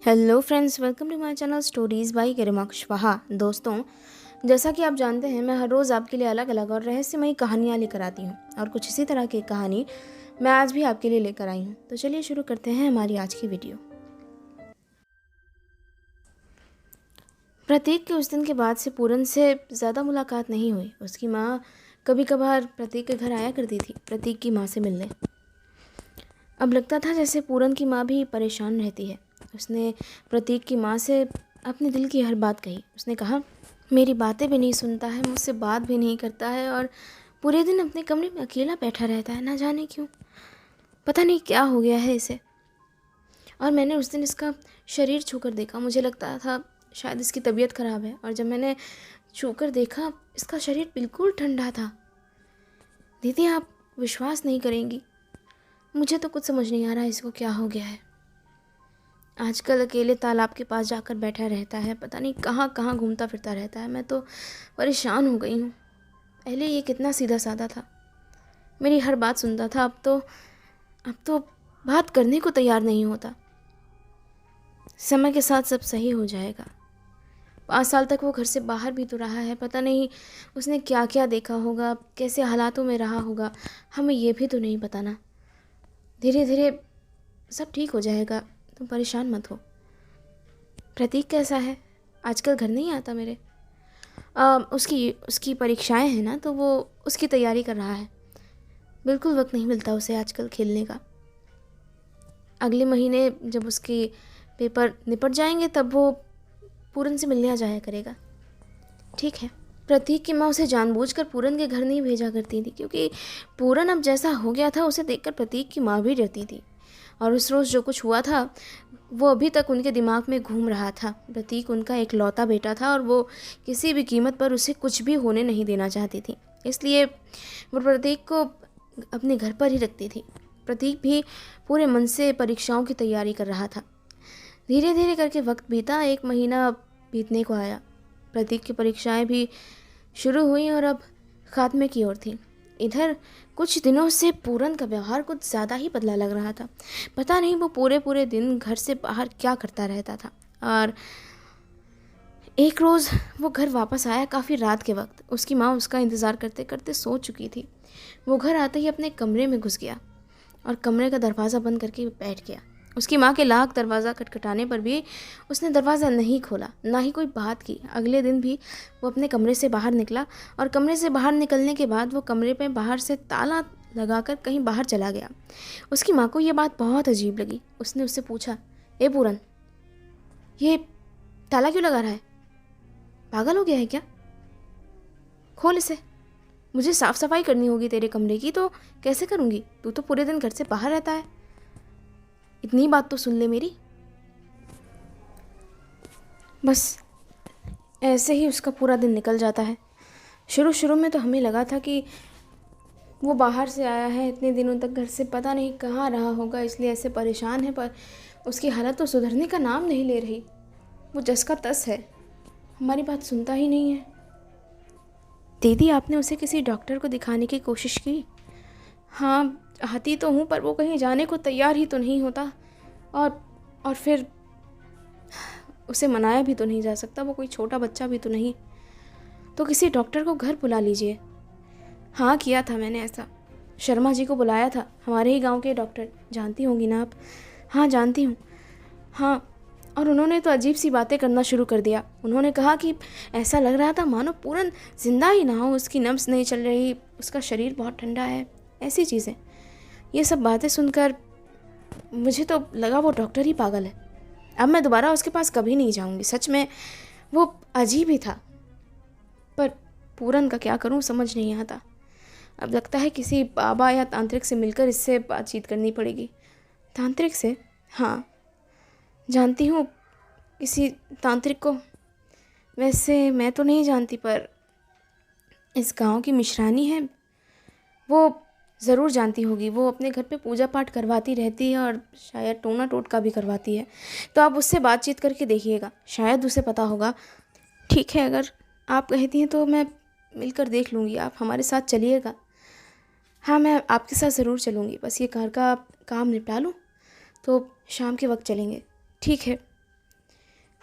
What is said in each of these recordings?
Hello friends, welcome to my channel stories by Garima Kushwaha. दोस्तों, जैसा कि आप जानते हैं, मैं हर रोज़ आपके लिए अलग अलग और रहस्यमयी कहानियाँ लेकर आती हूँ और कुछ इसी तरह की कहानी मैं आज भी आपके लिए लेकर आई हूँ। तो चलिए शुरू करते हैं हमारी आज की वीडियो। प्रतीक के उस दिन के बाद से पूरन से ज़्यादा मुलाकात नहीं हुई। उसकी माँ कभी कभार प्रतीक के घर आया करती थी, प्रतीक की माँ से मिलने। अब लगता था जैसे पूरन की माँ भी परेशान रहती है। उसने प्रतीक की माँ से अपने दिल की हर बात कही। उसने कहा, मेरी बातें भी नहीं सुनता है, मुझसे बात भी नहीं करता है और पूरे दिन अपने कमरे में अकेला बैठा रहता है। ना जाने क्यों, पता नहीं क्या हो गया है इसे। और मैंने उस दिन इसका शरीर छूकर देखा। मुझे लगता था शायद इसकी तबीयत ख़राब है, और जब मैंने छूकर देखा, इसका शरीर बिल्कुल ठंडा था। दीदी, आप विश्वास नहीं करेंगी, मुझे तो कुछ समझ नहीं आ रहा है इसको क्या हो गया है। आजकल अकेले तालाब के पास जाकर बैठा रहता है, पता नहीं कहाँ कहाँ घूमता फिरता रहता है। मैं तो परेशान हो गई हूँ। पहले ये कितना सीधा साधा था, मेरी हर बात सुनता था। अब तो बात करने को तैयार नहीं होता। समय के साथ सब सही हो जाएगा। 5 साल तक वो घर से बाहर भी तो रहा है, पता नहीं उसने क्या क्या देखा होगा, कैसे हालातों में रहा होगा, हमें ये भी तो नहीं पता ना। धीरे धीरे सब ठीक हो जाएगा, तुम परेशान मत हो। प्रतीक कैसा है? आजकल घर नहीं आता मेरे। उसकी उसकी परीक्षाएं हैं ना, तो वो उसकी तैयारी कर रहा है। बिल्कुल वक्त नहीं मिलता उसे आजकल खेलने का। अगले महीने जब उसके पेपर निपट जाएंगे तब वो पूरन से मिलने आ जाया करेगा। ठीक है। प्रतीक की माँ उसे जानबूझकर पूरन के घर नहीं भेजा करती थी, क्योंकि पूरन अब जैसा हो गया था उसे देखकर प्रतीक की माँ भी डरती थी। और उस रोज़ जो कुछ हुआ था वो अभी तक उनके दिमाग में घूम रहा था। प्रतीक उनका इकलौता बेटा था और वो किसी भी कीमत पर उसे कुछ भी होने नहीं देना चाहती थी। इसलिए वो प्रतीक को अपने घर पर ही रखती थी। प्रतीक भी पूरे मन से परीक्षाओं की तैयारी कर रहा था। धीरे धीरे करके वक्त बीता। 1 महीना बीतने को आया। प्रतीक की परीक्षाएं भी शुरू हुई और अब खात्मे की ओर थी। इधर कुछ दिनों से पूरन का व्यवहार कुछ ज़्यादा ही बदला लग रहा था। पता नहीं वो पूरे पूरे दिन घर से बाहर क्या करता रहता था। और एक रोज़ वो घर वापस आया काफ़ी रात के वक्त। उसकी माँ उसका इंतज़ार करते करते सो चुकी थी। वो घर आते ही अपने कमरे में घुस गया और कमरे का दरवाज़ा बंद करके बैठ गया। उसकी माँ के लाख दरवाज़ा खटखटाने पर भी उसने दरवाज़ा नहीं खोला, ना ही कोई बात की। अगले दिन भी वो अपने कमरे से बाहर निकला और कमरे से बाहर निकलने के बाद वो कमरे पे बाहर से ताला लगाकर कहीं बाहर चला गया। उसकी माँ को ये बात बहुत अजीब लगी। उसने उससे पूछा, ए पूरन, ये ताला क्यों लगा रहा है? पागल हो गया है क्या? खोल इसे। मुझे साफ़ सफाई करनी होगी तेरे कमरे की, तो कैसे करूँगी? तू तो पूरे दिन घर से बाहर रहता है। इतनी बात तो सुन ले मेरी। बस ऐसे ही उसका पूरा दिन निकल जाता है। शुरू शुरू में तो हमें लगा था कि वो बाहर से आया है, इतने दिनों तक घर से पता नहीं कहाँ रहा होगा, इसलिए ऐसे परेशान है। पर उसकी हालत तो सुधरने का नाम नहीं ले रही। वो जस का तस है, हमारी बात सुनता ही नहीं है। दीदी, आपने उसे किसी डॉक्टर को दिखाने की कोशिश की? हाँ, चाहती तो हूँ, पर वो कहीं जाने को तैयार ही तो नहीं होता। और फिर उसे मनाया भी तो नहीं जा सकता, वो कोई छोटा बच्चा भी तो नहीं। तो किसी डॉक्टर को घर बुला लीजिए। हाँ, किया था मैंने ऐसा। शर्मा जी को बुलाया था, हमारे ही गांव के डॉक्टर, जानती होंगी ना आप? हाँ, जानती हूँ। हाँ, और उन्होंने तो अजीब सी बातें करना शुरू कर दिया। उन्होंने कहा कि ऐसा लग रहा था मानो पूरन जिंदा ही ना हो, उसकी नब्ज़ नहीं चल रही, उसका शरीर बहुत ठंडा है, ऐसी चीज़ें। ये सब बातें सुनकर मुझे तो लगा वो डॉक्टर ही पागल है। अब मैं दोबारा उसके पास कभी नहीं जाऊंगी। सच में वो अजीब ही था। पर पूरन का क्या करूं, समझ नहीं आता। अब लगता है किसी बाबा या तांत्रिक से मिलकर इससे बातचीत करनी पड़ेगी। तांत्रिक से? हाँ, जानती हूँ किसी तांत्रिक को। वैसे मैं तो नहीं जानती, पर इस गांव की मिश्रानी है, वो ज़रूर जानती होगी। वो अपने घर पे पूजा पाठ करवाती रहती है और शायद टोना टोटका भी करवाती है। तो आप उससे बातचीत करके देखिएगा, शायद उसे पता होगा। ठीक है, अगर आप कहती हैं तो मैं मिलकर देख लूँगी। आप हमारे साथ चलिएगा। हाँ, मैं आपके साथ ज़रूर चलूँगी। बस ये घर का काम निपटा लूँ, तो शाम के वक्त चलेंगे। ठीक है,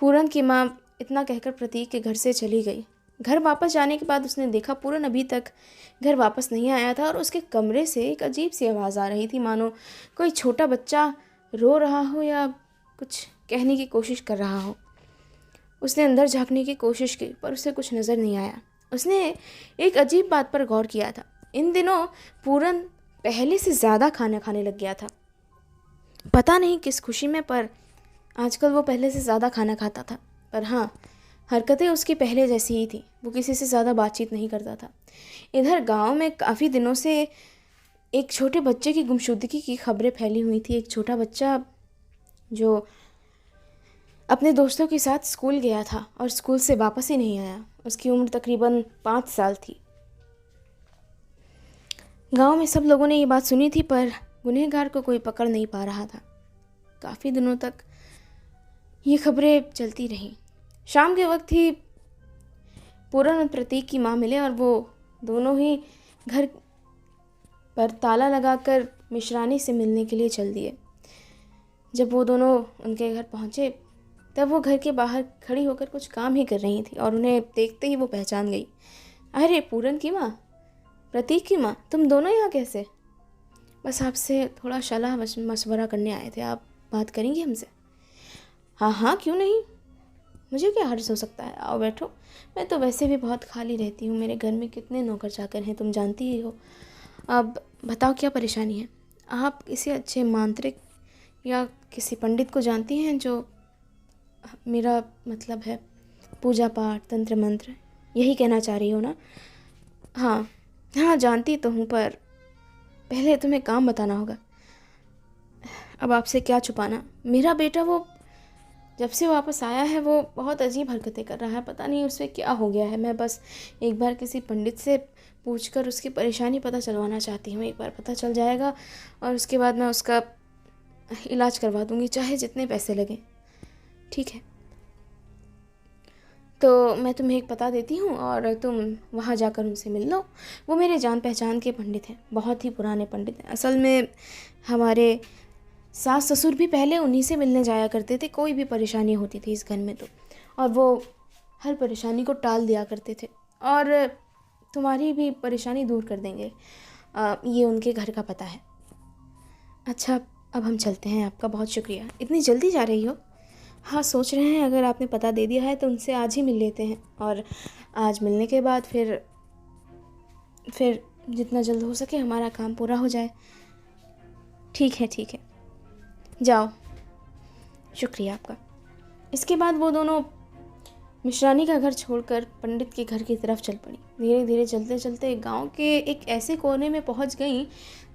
पूरन की माँ इतना कहकर प्रतीक के घर से चली गई। घर वापस जाने के बाद उसने देखा पूरन अभी तक घर वापस नहीं आया था और उसके कमरे से एक अजीब सी आवाज़ आ रही थी, मानो कोई छोटा बच्चा रो रहा हो या कुछ कहने की कोशिश कर रहा हो। उसने अंदर झांकने की कोशिश की पर उसे कुछ नज़र नहीं आया। उसने एक अजीब बात पर गौर किया था। इन दिनों पूरन पहले से ज़्यादा खाना खाने लग गया था। पता नहीं किस खुशी में, पर आजकल वो पहले से ज़्यादा खाना खाता था। पर हाँ, हरकतें उसकी पहले जैसी ही थी। वो किसी से ज़्यादा बातचीत नहीं करता था। इधर गांव में काफ़ी दिनों से एक छोटे बच्चे की गुमशुदगी की खबरें फैली हुई थी। एक छोटा बच्चा जो अपने दोस्तों के साथ स्कूल गया था और स्कूल से वापस ही नहीं आया। उसकी उम्र तकरीबन 5 साल थी। गांव में सब लोगों ने ये बात सुनी थी, पर गुनहगार को कोई पकड़ नहीं पा रहा था। काफ़ी दिनों तक ये खबरें चलती रहीं। शाम के वक्त ही पूरन और प्रतीक की माँ मिले और वो दोनों ही घर पर ताला लगाकर मिश्रानी से मिलने के लिए चल दिए। जब वो दोनों उनके घर पहुँचे तब वो घर के बाहर खड़ी होकर कुछ काम ही कर रही थी और उन्हें देखते ही वो पहचान गई। अरे पूरन की माँ, प्रतीक की माँ, तुम दोनों यहाँ कैसे? बस आपसे थोड़ा सलाह मशवरा करने आए थे। आप बात करेंगे हमसे? हाँ हाँ, क्यों नहीं, मुझे क्या हर्ज हो सकता है। आओ बैठो। मैं तो वैसे भी बहुत खाली रहती हूँ। मेरे घर में कितने नौकर चाकर हैं, तुम जानती ही हो। अब बताओ क्या परेशानी है? आप किसी अच्छे मांत्रिक या किसी पंडित को जानती हैं? जो मेरा मतलब है पूजा पाठ, तंत्र मंत्र, यही कहना चाह रही हो ना? हाँ हाँ, जानती तो हूँ, पर पहले तुम्हें काम बताना होगा। अब आपसे क्या छुपाना। मेरा बेटा वो जब से वापस आया है वो बहुत अजीब हरकतें कर रहा है। पता नहीं उसे क्या हो गया है। मैं बस एक बार किसी पंडित से पूछकर उसकी परेशानी पता चलवाना चाहती हूँ। एक बार पता चल जाएगा और उसके बाद मैं उसका इलाज करवा दूँगी, चाहे जितने पैसे लगें। ठीक है, तो मैं तुम्हें एक पता देती हूँ और तुम वहाँ जाकर उनसे मिल लो। वो मेरे जान पहचान के पंडित हैं, बहुत ही पुराने पंडित हैं। असल में हमारे सास ससुर भी पहले उन्हीं से मिलने जाया करते थे। कोई भी परेशानी होती थी इस घर में तो, और वो हर परेशानी को टाल दिया करते थे और तुम्हारी भी परेशानी दूर कर देंगे। ये उनके घर का पता है। अच्छा, अब हम चलते हैं। आपका बहुत शुक्रिया। इतनी जल्दी जा रही हो? हाँ, सोच रहे हैं अगर आपने पता दे दिया है तो उनसे आज ही मिल लेते हैं और आज मिलने के बाद फिर जितना जल्द हो सके हमारा काम पूरा हो जाए। ठीक है ठीक है, जाओ। शुक्रिया आपका। इसके बाद वो दोनों मिश्रानी का घर छोड़कर पंडित के घर की तरफ चल पड़ी। धीरे धीरे चलते चलते गांव के एक ऐसे कोने में पहुंच गई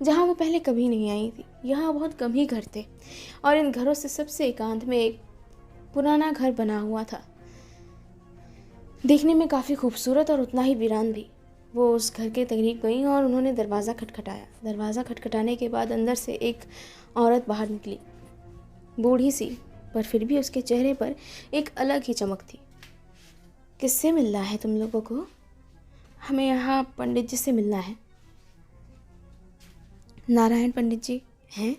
जहां वो पहले कभी नहीं आई थी। यहाँ बहुत कम ही घर थे और इन घरों से सबसे एकांत में एक पुराना घर बना हुआ था, देखने में काफ़ी खूबसूरत और उतना ही वीरान भी। वो उस घर के करीब गई और उन्होंने दरवाज़ा खटखटाया। दरवाज़ा खटखटाने के बाद अंदर से एक औरत बाहर निकली, बूढ़ी सी, पर फिर भी उसके चेहरे पर एक अलग ही चमक थी। किससे मिलना है तुम लोगों को? हमें यहाँ पंडित जी से मिलना है। नारायण पंडित जी हैं?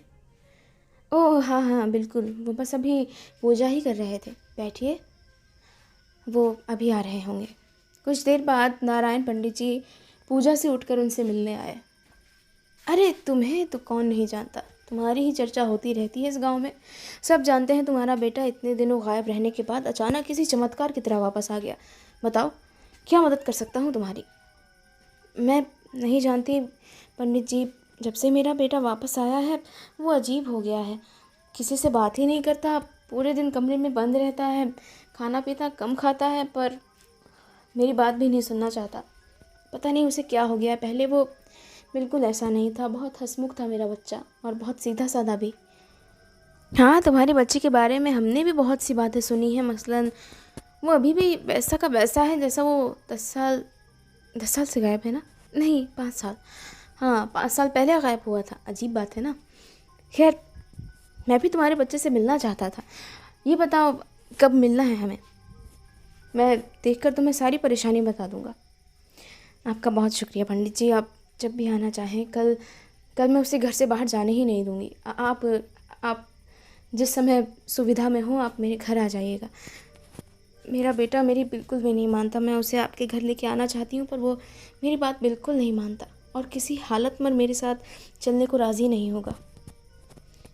ओह हाँ हाँ बिल्कुल, वो बस अभी पूजा ही कर रहे थे। बैठिए, वो अभी आ रहे होंगे। कुछ देर बाद नारायण पंडित जी पूजा से उठकर उनसे मिलने आए। अरे तुम्हें तो कौन नहीं जानता, तुम्हारी ही चर्चा होती रहती है इस गांव में। सब जानते हैं तुम्हारा बेटा इतने दिनों गायब रहने के बाद अचानक किसी चमत्कार की तरह वापस आ गया। बताओ क्या मदद कर सकता हूँ तुम्हारी? मैं नहीं जानती पंडित जी, जब से मेरा बेटा वापस आया है वो अजीब हो गया है। किसी से बात ही नहीं करता, पूरे दिन कमरे में बंद रहता है, खाना पीना कम खाता है, पर मेरी बात भी नहीं सुनना चाहता। पता नहीं उसे क्या हो गया है। पहले वो बिल्कुल ऐसा नहीं था। बहुत हंसमुख था मेरा बच्चा और बहुत सीधा साधा भी। हाँ, तुम्हारे बच्चे के बारे में हमने भी बहुत सी बातें सुनी हैं। मसलन वो अभी भी वैसा का वैसा है जैसा वो 10 साल से गायब है ना? नहीं, 5 साल। हाँ, 5 साल पहले गायब हुआ था। अजीब बात है ना। खैर, मैं भी तुम्हारे बच्चे से मिलना चाहता था। ये बताओ कब मिलना है हमें? मैं देखकर तुम्हें सारी परेशानी बता दूंगा। आपका बहुत शुक्रिया पंडित जी। आप जब भी आना चाहें। कल मैं उसे घर से बाहर जाने ही नहीं दूंगी। आप जिस समय सुविधा में हो आप मेरे घर आ जाइएगा। मेरा बेटा मेरी बिल्कुल भी नहीं मानता। मैं उसे आपके घर लेके आना चाहती हूँ, पर वो मेरी बात बिल्कुल नहीं मानता और किसी हालत में मेरे साथ चलने को राज़ी नहीं होगा।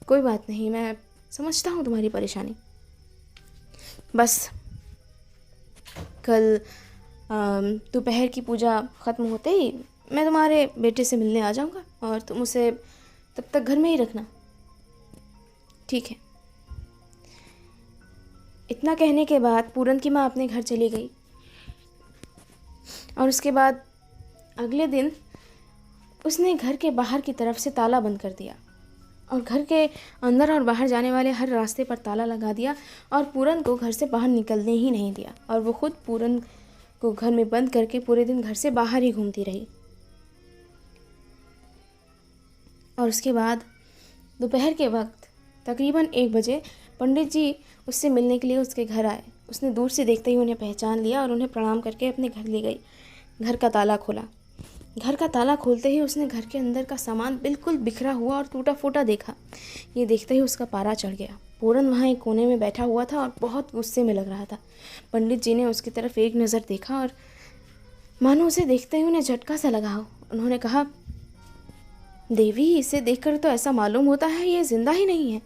कोई बात नहीं, मैं समझता हूँ तुम्हारी परेशानी। बस कल दोपहर की पूजा ख़त्म होते ही मैं तुम्हारे बेटे से मिलने आ जाऊँगा और तुम उसे तब तक घर में ही रखना, ठीक है? इतना कहने के बाद पूरन की माँ अपने घर चली गई और उसके बाद अगले दिन उसने घर के बाहर की तरफ से ताला बंद कर दिया और घर के अंदर और बाहर जाने वाले हर रास्ते पर ताला लगा दिया और पूरन को घर से बाहर निकलने ही नहीं दिया। और वो खुद पूरन को घर में बंद करके पूरे दिन घर से बाहर ही घूमती रही। और उसके बाद दोपहर के वक्त तकरीबन 1 बजे पंडित जी उससे मिलने के लिए उसके घर आए। उसने दूर से देखते ही उन्हें पहचान लिया और उन्हें प्रणाम करके अपने घर ले गई। घर का ताला खोला। घर का ताला खोलते ही उसने घर के अंदर का सामान बिल्कुल बिखरा हुआ और टूटा फूटा देखा। ये देखते ही उसका पारा चढ़ गया। पूरन वहाँ एक कोने में बैठा हुआ था और बहुत गुस्से में लग रहा था। पंडित जी ने उसकी तरफ एक नज़र देखा और मानो उसे देखते ही उन्हें झटका सा लगा हो। उन्होंने कहा, देवी, इसे देखकर तो ऐसा मालूम होता है ये जिंदा ही नहीं है।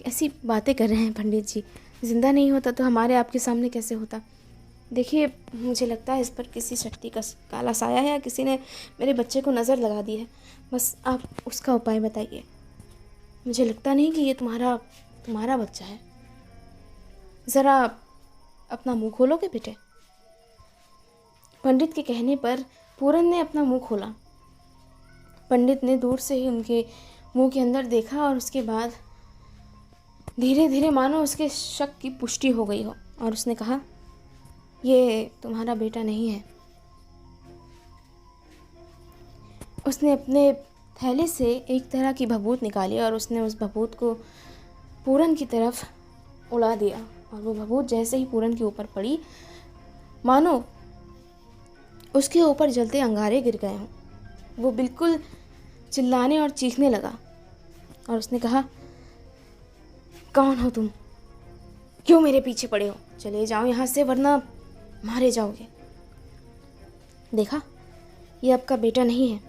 ऐसी बातें कर रहे हैं पंडित जी, जिंदा नहीं होता तो हमारे आपके सामने कैसे होता? देखिए, मुझे लगता है इस पर किसी शक्ति का काला साया है या किसी ने मेरे बच्चे को नज़र लगा दी है। बस आप उसका उपाय बताइए। मुझे लगता नहीं कि ये तुम्हारा बच्चा है। ज़रा अपना मुंह खोलोगे बेटे? पंडित के कहने पर पूरन ने अपना मुंह खोला। पंडित ने दूर से ही उनके मुंह के अंदर देखा और उसके बाद धीरे धीरे मानो उसके शक की पुष्टि हो गई हो और उसने कहा, ये तुम्हारा बेटा नहीं है। उसने अपने थैले से एक तरह की भभूत निकाली और उसने उस भभूत को पूरन की तरफ उड़ा दिया और वो भभूत जैसे ही पूरन के ऊपर पड़ी मानो उसके ऊपर जलते अंगारे गिर गए हों। वो बिल्कुल चिल्लाने और चीखने लगा और उसने कहा, कौन हो तुम? क्यों मेरे पीछे पड़े हो? चले जाओ यहाँ से वरना मारे जाओगे। देखा, ये आपका बेटा नहीं है।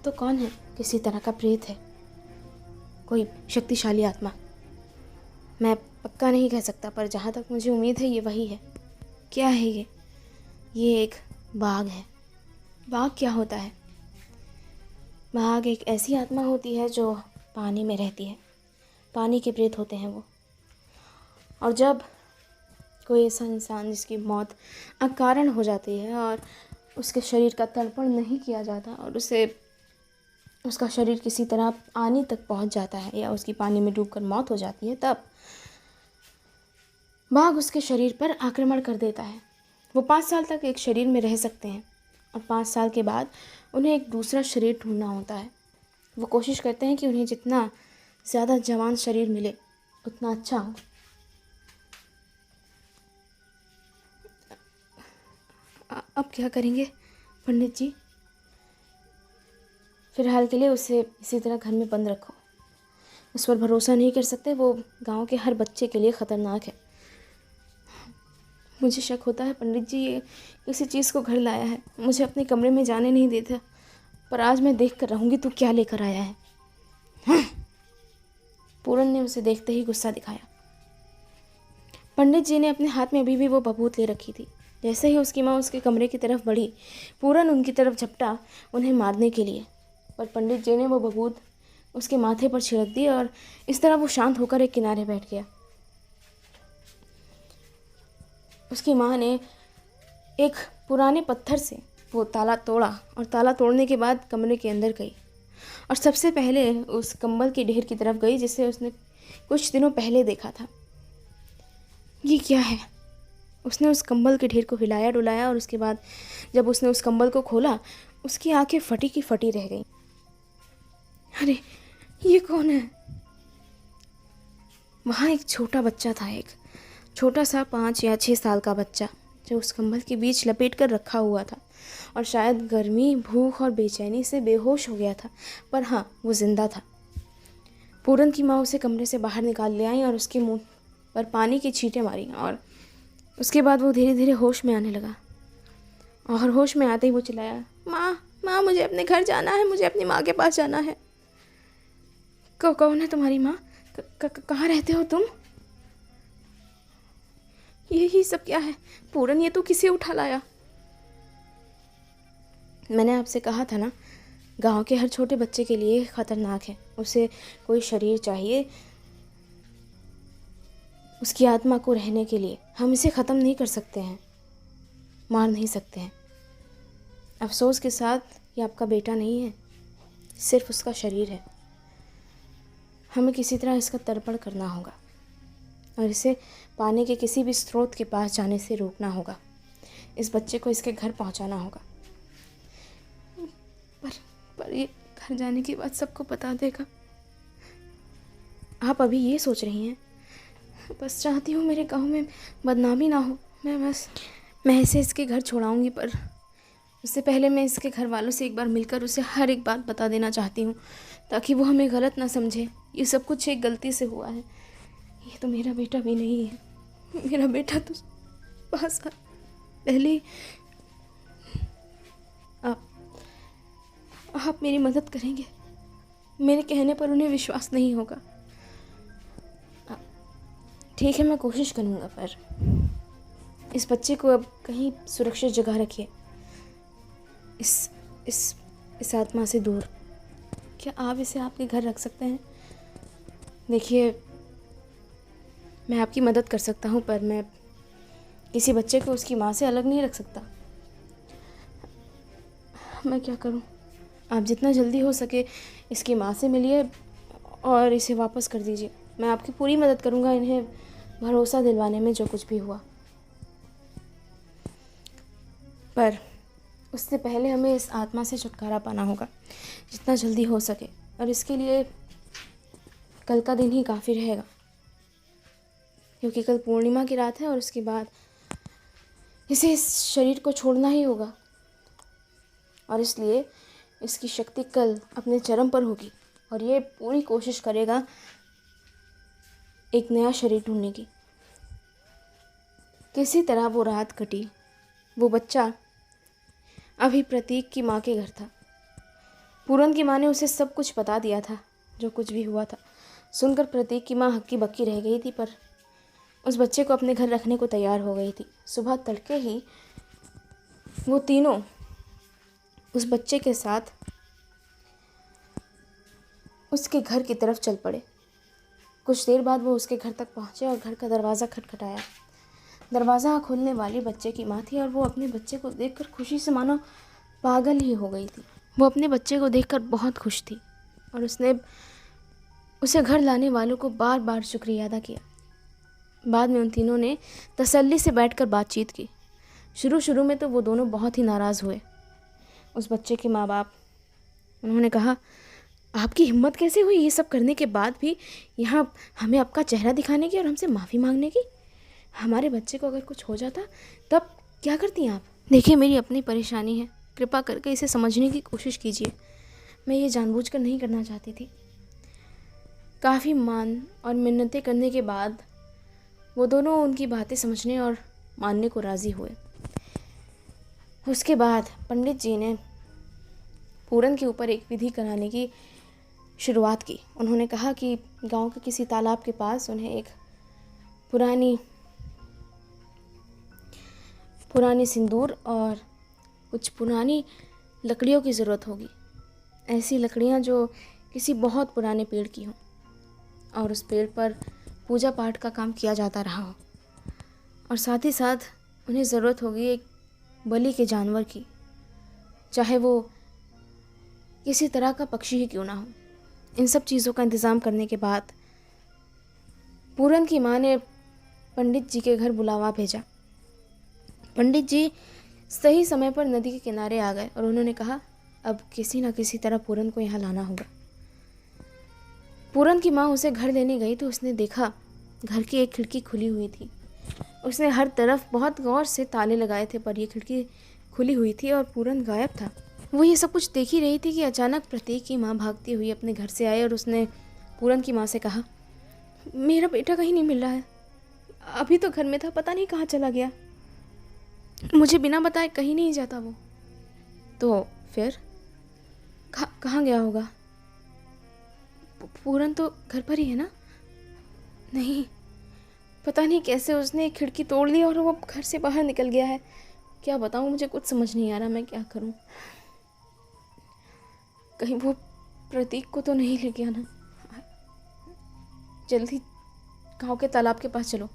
तो कौन है? किसी तरह का प्रेत है, कोई शक्तिशाली आत्मा। मैं पक्का नहीं कह सकता, पर जहाँ तक मुझे उम्मीद है ये वही है। क्या है ये? ये एक बाघ है। बाघ क्या होता है? बाघ एक ऐसी आत्मा होती है जो पानी में रहती है। पानी के प्रेत होते हैं वो। और जब कोई ऐसा इंसान जिसकी मौत अकारण हो जाती है और उसके शरीर का तर्पण नहीं किया जाता और उसका शरीर किसी तरह पानी तक पहुंच जाता है या उसकी पानी में डूबकर मौत हो जाती है, तब बाघ उसके शरीर पर आक्रमण कर देता है। वो 5 साल तक एक शरीर में रह सकते हैं और 5 साल के बाद उन्हें एक दूसरा शरीर ढूंढना होता है। वो कोशिश करते हैं कि उन्हें जितना ज़्यादा जवान शरीर मिले उतना अच्छा हो। अब क्या करेंगे पंडित जी? फ़िलहाल के लिए उसे इसी तरह घर में बंद रखो। उस पर भरोसा नहीं कर सकते, वो गांव के हर बच्चे के लिए ख़तरनाक है। मुझे शक होता है पंडित जी ये किसी चीज़ को घर लाया है। मुझे अपने कमरे में जाने नहीं देता, पर आज मैं देख कर रहूँगी तू क्या लेकर आया है। हाँ। पूरन ने उसे देखते ही गुस्सा दिखाया। पंडित जी ने अपने हाथ में अभी भी वो भभूत ले रखी थी। जैसे ही उसकी माँ उसके कमरे की तरफ बढ़ी, पूरन उनकी तरफ झपटा उन्हें मारने के लिए, पर पंडित जी ने वो भभूत उसके माथे पर छिड़क दी और इस तरह वो शांत होकर एक किनारे बैठ गया। उसकी माँ ने एक पुराने पत्थर से वो ताला तोड़ा और ताला तोड़ने के बाद कमरे के अंदर गई और सबसे पहले उस कंबल की ढेर की तरफ गई जिसे उसने कुछ दिनों पहले देखा था। ये क्या है? उसने उस कंबल के ढेर को हिलाया डुलाया और उसके बाद जब उसने उस कंबल को खोला, उसकी आंखें फटी की फटी रह गईं। अरे, ये कौन है? वहाँ एक छोटा बच्चा था, एक छोटा सा 5 या 6 साल का बच्चा जो उस कंबल के बीच लपेट कर रखा हुआ था और शायद गर्मी, भूख और बेचैनी से बेहोश हो गया था, पर हाँ, वो जिंदा था। पूरन की माँ उसे कमरे से बाहर निकाल ले आई और उसके मुंह पर पानी की छींटें मारी और उसके बाद वो धीरे धीरे होश में आने लगा। और होश में आते ही वो चिल्लाया, माँ माँ, मुझे अपने घर जाना है, मुझे अपनी माँ के पास जाना है। कौन है तुम्हारी माँ? कहाँ रहते हो तुम? यही सब क्या है पूरन, ये तो किसे उठा लाया? मैंने आपसे कहा था ना, गांव के हर छोटे बच्चे के लिए खतरनाक है। उसे कोई शरीर चाहिए उसकी आत्मा को रहने के लिए। हम इसे ख़त्म नहीं कर सकते हैं, मार नहीं सकते हैं। अफसोस के साथ ये आपका बेटा नहीं है, सिर्फ उसका शरीर है। हमें किसी तरह इसका तर्पण करना होगा और इसे पानी के किसी भी स्रोत के पास जाने से रोकना होगा। इस बच्चे को इसके घर पहुंचाना होगा। पर ये घर जाने की बात सबको बता देगा। आप अभी ये सोच रही हैं, बस चाहती हूँ मेरे गांव में बदनामी ना हो। मैं इसे इसके घर छोड़ाऊंगी, पर उससे पहले मैं इसके घर वालों से एक बार मिलकर उसे हर एक बात बता देना चाहती हूँ, ताकि वो हमें गलत ना समझे। ये सब कुछ एक गलती से हुआ है। ये तो मेरा बेटा भी नहीं है। मेरा बेटा तो 5 साल पहले ही। आप मेरी मदद करेंगे? मेरे कहने पर उन्हें विश्वास नहीं होगा। ठीक है, मैं कोशिश करूँगा, पर इस बच्चे को अब कहीं सुरक्षित जगह रखिए, इस आत्मा से दूर। क्या आप इसे आपके घर रख सकते हैं? देखिए, मैं आपकी मदद कर सकता हूँ, पर मैं किसी बच्चे को उसकी माँ से अलग नहीं रख सकता। मैं क्या करूँ? आप जितना जल्दी हो सके इसकी माँ से मिलिए और इसे वापस कर दीजिए। मैं आपकी पूरी मदद करूँगा इन्हें भरोसा दिलवाने में, जो कुछ भी हुआ। पर उससे पहले हमें इस आत्मा से छुटकारा पाना होगा, जितना जल्दी हो सके। और इसके लिए कल का दिन ही काफ़ी रहेगा, क्योंकि कल पूर्णिमा की रात है और उसके बाद इसे इस शरीर को छोड़ना ही होगा। और इसलिए इसकी शक्ति कल अपने चरम पर होगी और ये पूरी कोशिश करेगा एक नया शरीर ढूंढने की। किसी तरह वो रात कटी। वो बच्चा अभी प्रतीक की माँ के घर था। पूरन की माँ ने उसे सब कुछ बता दिया था, जो कुछ भी हुआ था। सुनकर प्रतीक की माँ हक्की बक्की रह गई थी, पर उस बच्चे को अपने घर रखने को तैयार हो गई थी। सुबह तड़के ही वो तीनों उस बच्चे के साथ उसके घर की तरफ चल पड़े। कुछ देर बाद वो उसके घर तक पहुँचे और घर का दरवाज़ा खटखटाया। दरवाज़ा खोलने वाली बच्चे की माँ थी और वो अपने बच्चे को देखकर खुशी से मानो पागल ही हो गई थी। वो अपने बच्चे को देखकर बहुत खुश थी और उसने उसे घर लाने वालों को बार बार शुक्रिया अदा किया। बाद में उन तीनों ने तसल्ली से बैठकर बातचीत की। शुरू में तो वो दोनों बहुत ही नाराज़ हुए। उस बच्चे के माँ बाप, उन्होंने कहा, आपकी हिम्मत कैसे हुई ये सब करने के बाद भी यहाँ हमें आपका चेहरा दिखाने की और हमसे माफ़ी मांगने की? हमारे बच्चे को अगर कुछ हो जाता तब क्या करती आप? देखिए, मेरी अपनी परेशानी है, कृपा करके इसे समझने की कोशिश कीजिए। मैं ये जानबूझकर नहीं करना चाहती थी। काफ़ी मान और मिन्नतें करने के बाद वो दोनों उनकी बातें समझने और मानने को राज़ी हुए। उसके बाद पंडित जी ने पूरन के ऊपर एक विधि कराने की शुरुआत की। उन्होंने कहा कि गांव के किसी तालाब के पास उन्हें एक पुरानी सिंदूर और कुछ पुरानी लकड़ियों की ज़रूरत होगी। ऐसी लकड़ियां जो किसी बहुत पुराने पेड़ की हों और उस पेड़ पर पूजा पाठ का काम किया जाता रहा हो। और साथ ही साथ उन्हें ज़रूरत होगी एक बलि के जानवर की, चाहे वो किसी तरह का पक्षी ही क्यों ना हो। इन सब चीज़ों का इंतज़ाम करने के बाद पूरन की माँ ने पंडित जी के घर बुलावा भेजा। पंडित जी सही समय पर नदी के किनारे आ गए और उन्होंने कहा, अब किसी न किसी तरह पूरन को यहाँ लाना होगा। पूरन की माँ उसे घर लेने गई तो उसने देखा घर की एक खिड़की खुली हुई थी। उसने हर तरफ बहुत गौर से ताले लगाए थे, पर यह खिड़की खुली हुई थी और पूरन गायब था। वो ये सब कुछ देख ही रही थी कि अचानक प्रतीक की माँ भागती हुई अपने घर से आई और उसने पूरन की माँ से कहा, मेरा बेटा कहीं नहीं मिल रहा है। अभी तो घर में था, पता नहीं कहाँ चला गया। मुझे बिना बताए कहीं नहीं जाता वो। तो फिर कहाँ गया होगा? पूरन तो घर पर ही है ना? नहीं, पता नहीं कैसे उसने एक खिड़की तोड़ ली और वो घर से बाहर निकल गया है। क्या बताऊँ, मुझे कुछ समझ नहीं आ रहा मैं क्या करूँ। कहीं वो प्रतीक को तो नहीं ले गया ना? जल्दी गांव के तालाब के पास चलो।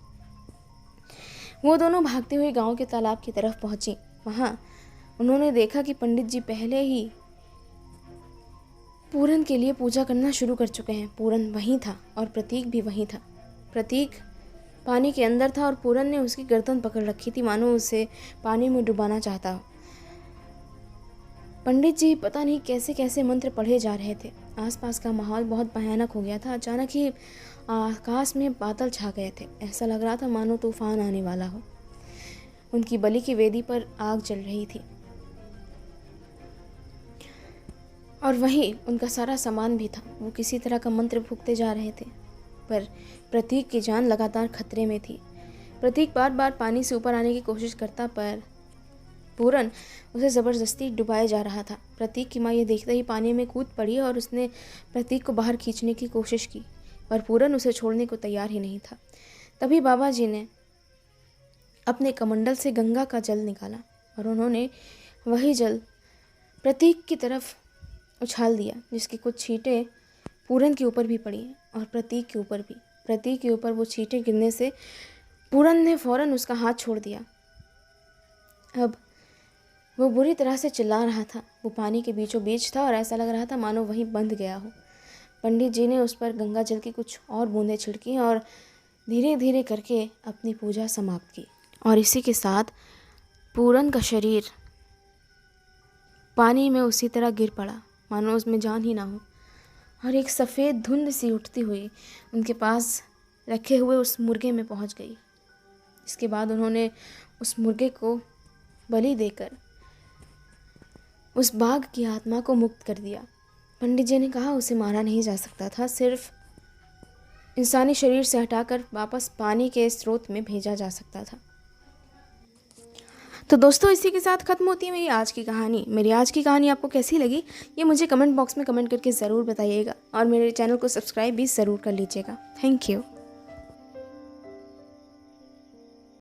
वो दोनों भागते हुए गांव के तालाब की तरफ पहुंची। वहां उन्होंने देखा कि पंडित जी पहले ही पूरन के लिए पूजा करना शुरू कर चुके हैं। पूरन वहीं था और प्रतीक भी वहीं था। प्रतीक पानी के अंदर था और पूरन ने उसकी गर्दन पकड़ रखी थी, मानो उसे पानी में डुबाना चाहता हो। पंडित जी पता नहीं कैसे कैसे मंत्र पढ़े जा रहे थे। आसपास का माहौल बहुत भयानक हो गया था। अचानक ही आकाश में बादल छा गए थे। ऐसा लग रहा था मानो तूफान आने वाला हो। उनकी बलि की वेदी पर आग जल रही थी और वहीं उनका सारा सामान भी था। वो किसी तरह का मंत्र फूंकते जा रहे थे, पर प्रतीक की जान लगातार खतरे में थी। प्रतीक बार बार पानी से ऊपर आने की कोशिश करता, पर पूरन उसे ज़बरदस्ती डुबाया जा रहा था। प्रतीक की माँ ये देखते ही पानी में कूद पड़ी और उसने प्रतीक को बाहर खींचने की कोशिश की, पर पूरन उसे छोड़ने को तैयार ही नहीं था। तभी बाबा जी ने अपने कमंडल से गंगा का जल निकाला और उन्होंने वही जल प्रतीक की तरफ उछाल दिया, जिसकी कुछ छींटें पूरन के ऊपर भी पड़ी और प्रतीक के ऊपर भी। प्रतीक के ऊपर वो छींटें गिरने से पूरन ने फौरन उसका हाथ छोड़ दिया। अब वो बुरी तरह से चिल्ला रहा था। वो पानी के बीचों बीच था और ऐसा लग रहा था मानो वहीं बंद गया हो। पंडित जी ने उस पर गंगा जल की कुछ और बूंदें छिड़की और धीरे धीरे करके अपनी पूजा समाप्त की। और इसी के साथ पूरन का शरीर पानी में उसी तरह गिर पड़ा मानो उसमें जान ही ना हो। और एक सफ़ेद धुंध सी उठती हुई उनके पास रखे हुए उस मुर्गे में पहुंच गई। इसके बाद उन्होंने उस मुर्गे को बलि देकर उस बाघ की आत्मा को मुक्त कर दिया। पंडित जी ने कहा उसे मारा नहीं जा सकता था, सिर्फ इंसानी शरीर से हटाकर वापस पानी के स्रोत में भेजा जा सकता था। तो दोस्तों, इसी के साथ ख़त्म होती है मेरी आज की कहानी। मेरी आज की कहानी आपको कैसी लगी ये मुझे कमेंट बॉक्स में कमेंट करके ज़रूर बताइएगा और मेरे चैनल को सब्सक्राइब भी ज़रूर कर लीजिएगा। Thank you.